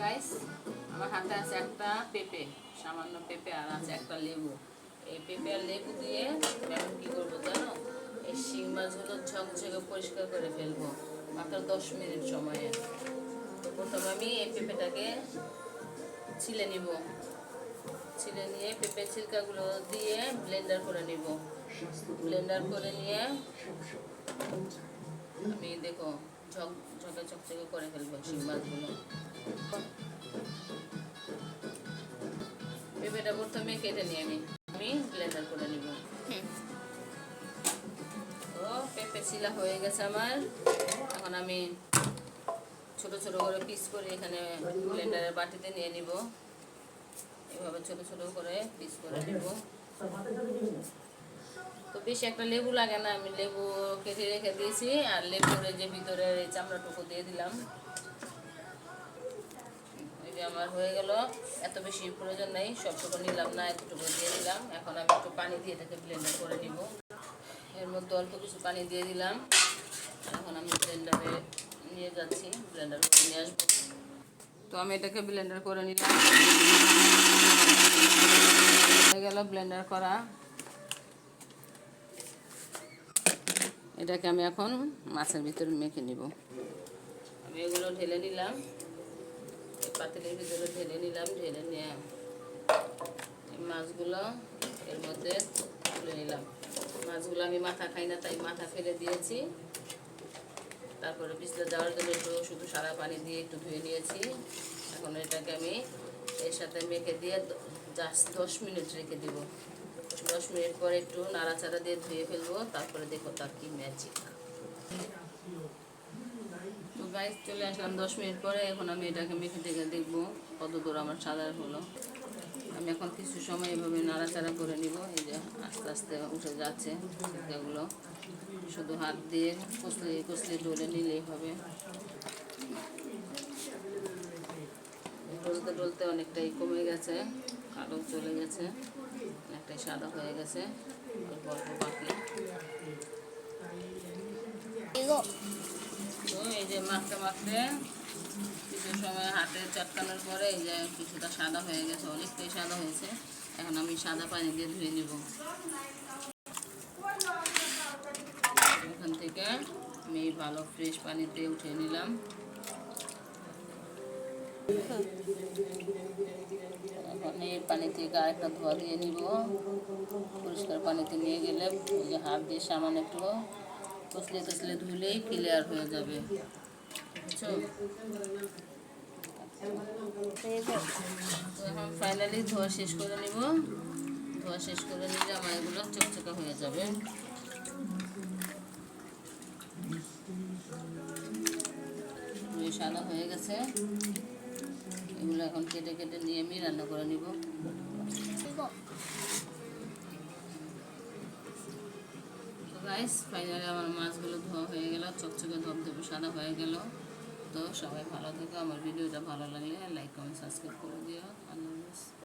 Guys, আমার হাতে আছে একটা পেঁপে, সামান্য পেঁপে, আর আছে একটা লেবু। এই পেঁপে আর লেবু দিয়ে এখন কী করবো জানো? এই শিং মাছগুলো ঝকঝকে পরিষ্কার করে ফেলবো মাত্র 10 মিনিট সময়ে। তো প্রথমে আমি এই পেঁপেটাকে ছিলে নিব। ছিলে নিয়ে পেঁপে ছিলকাগুলো দিয়ে ব্লেন্ডার করে নিব। ব্লেন্ডার করে নিয়ে আমি দেখো ঝকঝকে চকচকে করে ফেলবো শিং মাছগুলো। পেঁপেটা প্রথমে কেটে নিয়ে আমি ব্লেন্ডার করে নিব। তো পেঁপে ছিলা হয়ে গেছে আমার। এখন আমি ছোট ছোট করে পিস করে এখানে ব্লেন্ডারের বাটিতে নিয়ে নিব। এভাবে ছোট ছোট করে পিস করে নিব। তো বেশি একটা লেবু লাগে না, আমি লেবু কেটে রেখে দিয়েছি, আর লেবুর যে ভিতরের এই চামড়াটুকু দিয়ে দিলাম। এই যে আমার হয়ে গেল। এত বেশি প্রয়োজন নেই, সবটুকু নিলাম না, এতটুকু দিয়ে দিলাম। এখন আমি একটু পানি দিয়ে এটাকে ব্লেন্ডার করে নিব। এর মধ্যে অল্প কিছু পানি দিয়ে দিলাম। এখন আমি ব্লেন্ডারে নিয়ে যাচ্ছি, ব্লেন্ডার করে নিয়ে আসবো। তো আমি এটাকে ব্লেন্ডার করে নিলাম। হয়ে গেল ব্লেন্ডার করা। এটাকে আমি এখন মাছের ভিতরে মেখে নিব। আমি এগুলো ঢেলে নিলাম, পাতিলের ভিতরে ঢেলে নিলাম। ঢেলে নিয়ে মাছগুলো এর মধ্যে তুলে নিলাম। মাছগুলো আমি মাথা খাই না, তাই মাথা ফেলে দিয়েছি। তারপরে পিছলে যাওয়ার জন্য একটু শুধু সাদা পানি দিয়ে একটু ধুয়ে নিয়েছি। এখন এটাকে আমি এর সাথে মেখে দিয়ে জাস্ট 10 মিনিট রেখে দিব। 10 মিনিট পরে একটু নাড়াচাড়া দিয়ে ধুয়ে ফেলবো। তারপরে দেখো তার কি ম্যাজিক। তো গাইস, চলে আসলাম 10 মিনিট পরে। এখন আমি এটাকে মেখে থেকে দেখবো কত দূর আমার সাদা হলো। আমি এখন কিছু সময় এভাবে নাড়াচাড়া করে নিব। এই যে আস্তে আস্তে উঠে যাচ্ছে এগুলো। শুধু হাত দিয়ে কষলে কষলে ডলে নিলেই হবে। ডলতে ডলতে অনেকটাই কমে গেছে, কালো চলে গেছে, অনেকটাই সাদা হয়ে গেছে, অল্প অল্প বাকি। তো এই যে মাখতে মাখতে কিছু সময় হাতে চটকানোর পরে এই যে কিছুটা সাদা হয়ে গেছে, অনেকটাই সাদা হয়েছে। এখন আমি সাদা পানি দিয়ে ধুয়ে নিব। এখান থেকে আমি ভালো ফ্রেশ পানিতে উঠিয়ে নিলাম। এখন এই পানি থেকে আরেকটা ধোয়া দিয়ে নিব। পরিষ্কার পানিতে নিয়ে গেলে ওই যে হাত দিয়ে সামান্য একটু কষলে কষলে ধুলেই ক্লিয়ার হয়ে যাবে, বুঝছো? তো এখন ফাইনালি ধোয়া শেষ করে নিব। ধোয়া শেষ করে নিলে আমার এগুলো চকচকা হয়ে যাবে। সাদা হয়ে গেছে। এগুলো এখন কেটে কেটে নিয়ে আমি রান্না করে নিব। তো গাইস, ফাইনালি আমার মাছগুলো ধোয়া হয়ে গেল, চকচকে ধবধবে সাদা হয়ে গেল। তো সবাই ভালো থেকো। আমার ভিডিওটা ভালো লাগলে লাইক কমেন্ট সাবস্ক্রাইব করে দিও। আল্লাহ হাফেজ।